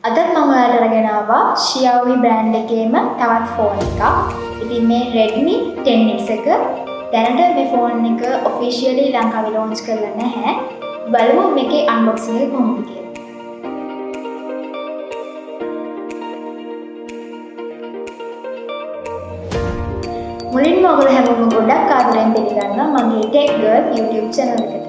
අද මම ඔයාලට අරගෙන ආවා Xiaomi brand එකේම තවත් ෆෝන් එකක්. ඉතින් මේ Redmi 10X එක දැනට මේ ෆෝන් එක officially ලංකාවේ launch කරලා නැහැ. බලමු මේකේ unboxing එක කොහොමද කියලා. මුලින්ම ඔයගොල්ලෝ හැමෝම ගොඩක් ආදරෙන් පිළිගන්නවා මගේ Tech Girl YouTube channel එකට.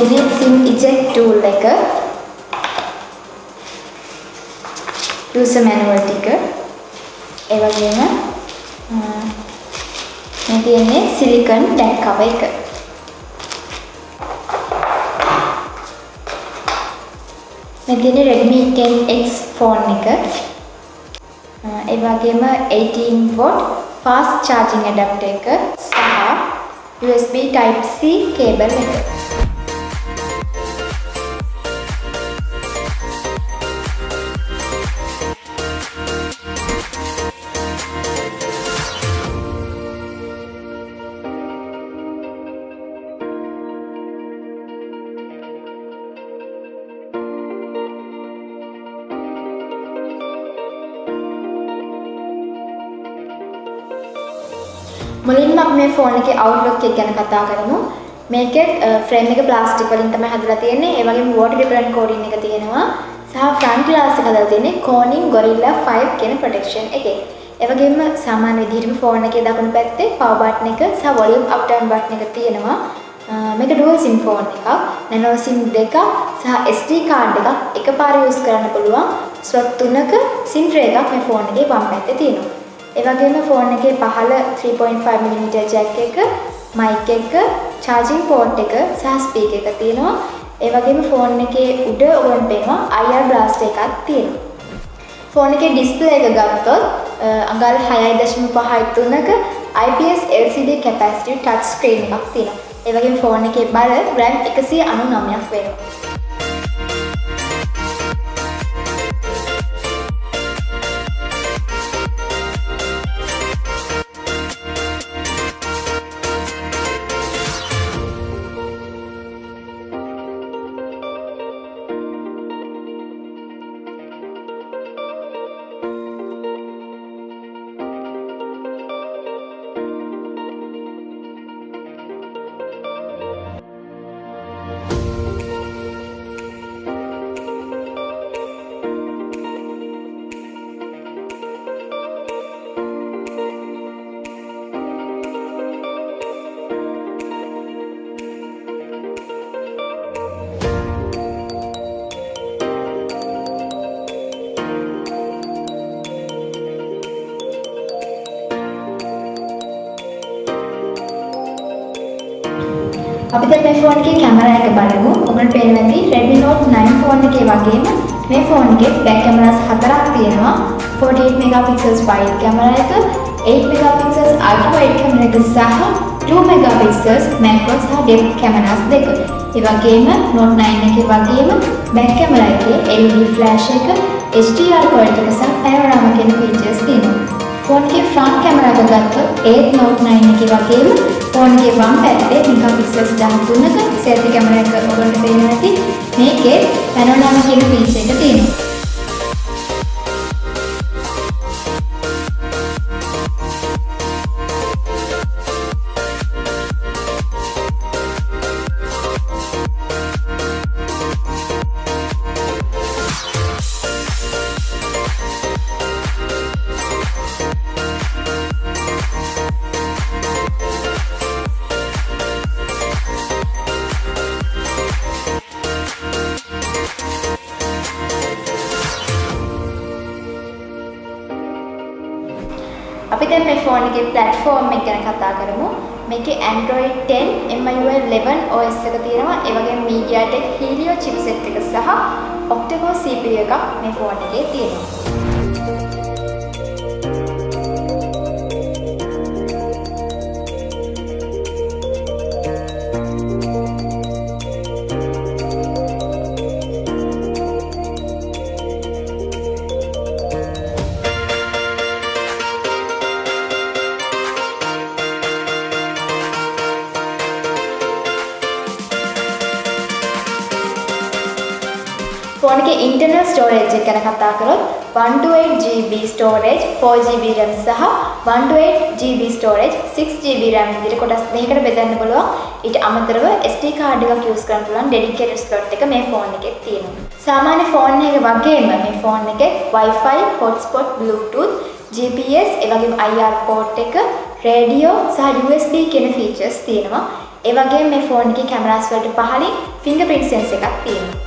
Ini SIM eject tool එක user manual ටික ඒ වගේම මේ තියෙන්නේ silicon back cover එක. මේ තියෙන්නේ Redmi 10X phone එක. ඒ වගේම 18 watt fast charging adapter එක සහ USB type C cable එක. මුලින්ම අපි මේ ෆෝන් එකේ outlook එක ගැන කතා කරමු. මේකේ ෆ්‍රේම් එක ප්ලාස්ටික් වලින් තමයි හදලා තියෙන්නේ. ඒ වගේම water repellent coating එක තියෙනවා. සහ front glass එක හදලා තියෙන්නේ Corning Gorilla 5 කියන protection එකේ. ඒ වගේම සාමාන්‍ය විදිහටම ෆෝන් එකේ දකුණු පැත්තේ power button එක සහ volume up down button එක තියෙනවා. මේක dual sim ෆෝන් එකක්. nano sim දෙකක් සහ SD card එකක් එකපාර use කරන්න පුළුවන්. slot 3ක sim tray එකක් මේ ෆෝන් එකේ වම් පැත්තේ තියෙනවා. ඒ වගේම ෆෝන් එකේ පහළ 3.5mm jack එක, mic එක, charging port එක සහ speaker එක තියෙනවා. ඒ වගේම ෆෝන් එකේ උඩ ඔයගොල්ලන්ට පේනවා IR blaster එකක් තියෙනවා. ෆෝන් එකේ display එක ගත්තොත් අඟල් 6.5 3ක IPS LCD capacitive touch screen එකක් තියෙනවා. ඒ වගේම ෆෝන් එකේ බර RAM 199ක් වෙනවා. අපි දැන් මේ ෆෝන් එකේ කැමරා එක බලමු. ඔබට පේනවා ඇති Redmi Note 9 ෆෝන් එකේ වගේම මේ ෆෝන් එකේ බෑක් කැමරාස් හතරක් තියෙනවා. 48 megapixels wide කැමරා එක, 8 megapixels ultra wide කැමරා එක සහ 2 megapixels macro සහ depth කැමරාස් දෙක. ඒ වගේම Note 9 එකේ වගේම බෑක් කැමරා එකේ LED flash එක, HDR quality එක සහ panorama කියන features තියෙනවා. ෆෝන් එකේ front camera එක ගත්තොත් ඒත් Note 9 එකේ වගේම ෆෝන් එකේ වම් පැත්තේ megapixels 13ක selfie camera එක ඔයගොල්ලන්ට පේනවා ඇති. මේකේ panorama කියන feature එක තියෙනවා. අපි දැන් මේ ෆෝන් එකේ platform එක ගැන කතා කරමු. මේකේ Android 10 MIUI 11 OS එක තියෙනවා. ඒ වගේම MediaTek Helio chipset එක සහ octa-core CPU එකක් මේ ෆෝන් එකේ තියෙනවා. ෆෝන් එකේ internal storage එක ගැන කතා කරොත් 128GB storage 4GB RAM සහ 128GB storage 6GB RAM විදිහට කොටස් දෙකකට බෙදන්න පුළුවන්. ඊට අමතරව SD card එකක් use කරන්න පුළුවන් dedicated slot එක මේ ෆෝන් එකේ තියෙනවා. සාමාන්‍ය ෆෝන් එක වගේම මේ ෆෝන් එකේ Wi-Fi, hotspot, Bluetooth, GPS, ඒ වගේම IR port එක, radio සහ USB කියන features තියෙනවා. ඒ වගේම මේ ෆෝන් එකේ cameras වලට පහළින් fingerprint sensor එකක් තියෙනවා.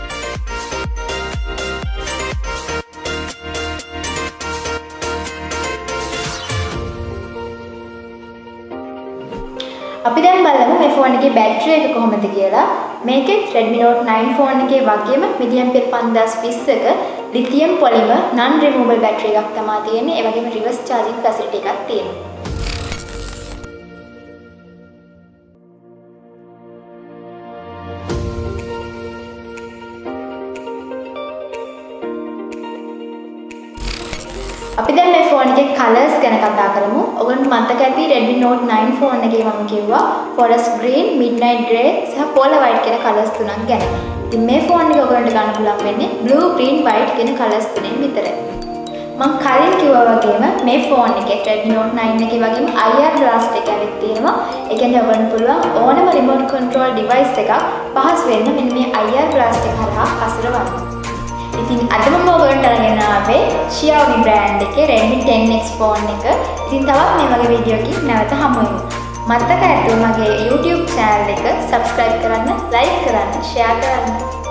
අපි දැන් බලමු මේ ෆෝන් එකේ බැටරි එක කොහොමද කියලා. මේකේ Redmi Note 9 ෆෝන් එකේ වගේම mAh 5020ක lithium polymer non removable battery එකක් තමයි තියෙන්නේ. ඒ වගේම reverse charging facility එකක් තියෙනවා. අපි දැන් මේ ෆෝන් එකේ කලර්ස් ගැන කතා කරමු. ඔයගොල්ලන්ට මතක ඇති Redmi Note 9 ෆෝන් එකේ මම කිව්වා forest green, midnight grey සහ polar white කියන කලර්ස් තුනක් ගැන. ඉතින් මේ ෆෝන් එක ඔයගොල්ලන්ට ගන්න පුළුවන් වෙන්නේ blue, green, white කියන කලර්ස් තුනෙන් විතරයි. මම කලින් කිව්වා වගේම මේ ෆෝන් එකේ Redmi Note 9 එකේ වගේම IR blast එක ඇවිත් තියෙනවා. ඒ කියන්නේ ඔයගොල්ලන්ට පුළුවන් ඕනම remote control device එකක් පහසුවෙන්ම මෙන්න මේ IR blast එක හරහා හසුරවන්න. ඉතින් අද මම ඔයගොල්ලන්ට අරගෙන ආවේ Xiaomi brand එකේ Redmi 10X ෆෝන් එක. ඉතින් තවත් මේ වගේ වීඩියෝ එකකින් නැවත හමු වෙමු. මතක ඇතුව මගේ YouTube channel එක subscribe කරන්න, like කරන්න, share කරන්න.